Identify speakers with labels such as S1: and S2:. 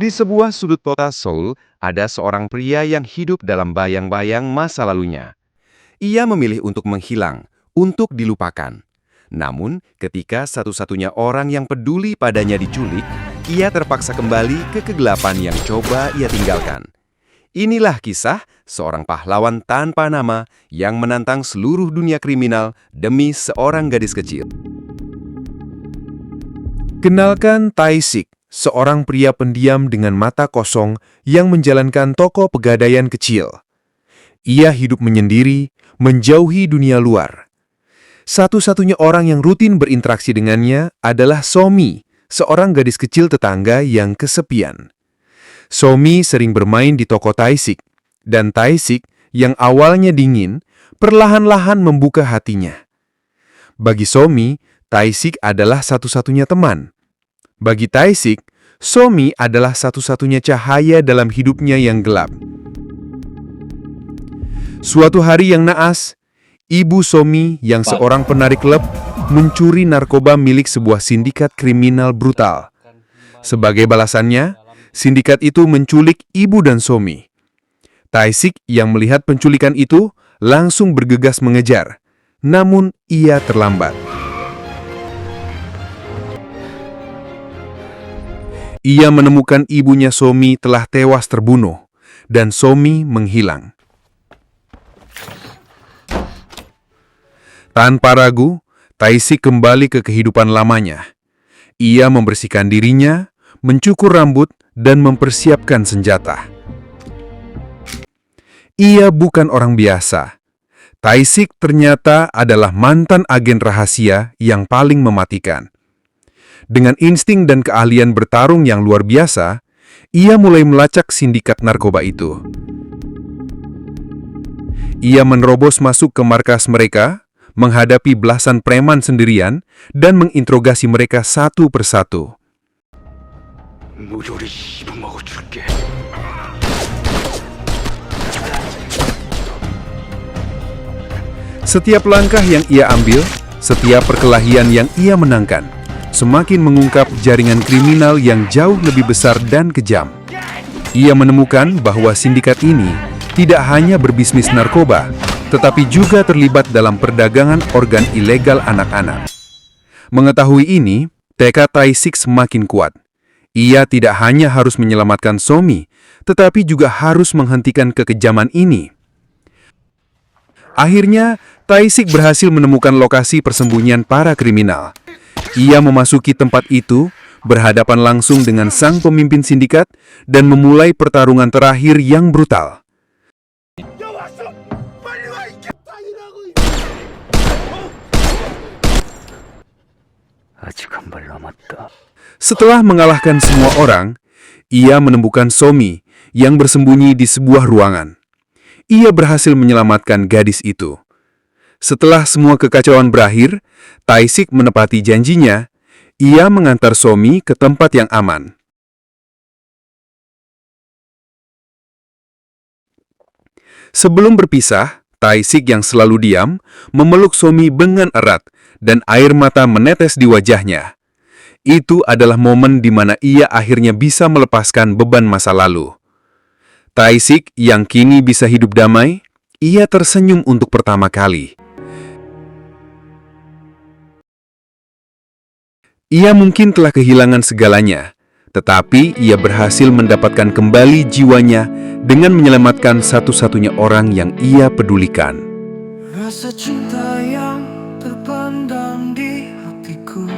S1: Di sebuah sudut kota Seoul, ada seorang pria yang hidup dalam bayang-bayang masa lalunya. Ia memilih untuk menghilang, untuk dilupakan. Namun, ketika satu-satunya orang yang peduli padanya diculik, ia terpaksa kembali ke kegelapan yang coba ia tinggalkan. Inilah kisah seorang pahlawan tanpa nama yang menantang seluruh dunia kriminal demi seorang gadis kecil. Kenalkan Tae-sik, seorang pria pendiam dengan mata kosong yang menjalankan toko pegadaian kecil. Ia hidup menyendiri, menjauhi dunia luar. Satu-satunya orang yang rutin berinteraksi dengannya adalah Somi, seorang gadis kecil tetangga yang kesepian. Somi sering bermain di toko Tae-sik, dan Tae-sik yang awalnya dingin, perlahan-lahan membuka hatinya. Bagi Somi, Tae-sik adalah satu-satunya teman. Bagi Tae-sik, Somi adalah satu-satunya cahaya dalam hidupnya yang gelap. Suatu hari yang naas, ibu Somi yang seorang penarik klub mencuri narkoba milik sebuah sindikat kriminal brutal. Sebagai balasannya, sindikat itu menculik ibu dan Somi. Tae-sik yang melihat penculikan itu langsung bergegas mengejar, namun ia terlambat. Ia menemukan ibunya Somi telah tewas terbunuh, dan Somi menghilang. Tanpa ragu, Tae-sik kembali ke kehidupan lamanya. Ia membersihkan dirinya, mencukur rambut, dan mempersiapkan senjata. Ia bukan orang biasa. Tae-sik ternyata adalah mantan agen rahasia yang paling mematikan. Dengan insting dan keahlian bertarung yang luar biasa, ia mulai melacak sindikat narkoba itu. Ia menerobos masuk ke markas mereka, menghadapi belasan preman sendirian, dan menginterogasi mereka satu persatu. Setiap langkah yang ia ambil, setiap perkelahian yang ia menangkan, semakin mengungkap jaringan kriminal yang jauh lebih besar dan kejam. Ia menemukan bahwa sindikat ini tidak hanya berbisnis narkoba, tetapi juga terlibat dalam perdagangan organ ilegal anak-anak. Mengetahui ini, tekad Tae-sik semakin kuat. Ia tidak hanya harus menyelamatkan Somi, tetapi juga harus menghentikan kekejaman ini. Akhirnya, Tae-sik berhasil menemukan lokasi persembunyian para kriminal. Ia memasuki tempat itu, berhadapan langsung dengan sang pemimpin sindikat, dan memulai pertarungan terakhir yang brutal. Setelah mengalahkan semua orang, ia menemukan Somi yang bersembunyi di sebuah ruangan. Ia berhasil menyelamatkan gadis itu. Setelah semua kekacauan berakhir, Tae-sik menepati janjinya. Ia mengantar Somi ke tempat yang aman. Sebelum berpisah, Tae-sik yang selalu diam memeluk Somi dengan erat, dan air mata menetes di wajahnya. Itu adalah momen di mana ia akhirnya bisa melepaskan beban masa lalu. Tae-sik yang kini bisa hidup damai, ia tersenyum untuk pertama kali. Ia mungkin telah kehilangan segalanya, tetapi ia berhasil mendapatkan kembali jiwanya dengan menyelamatkan satu-satunya orang yang ia pedulikan.
S2: Rasa cinta yang terpendam di hatiku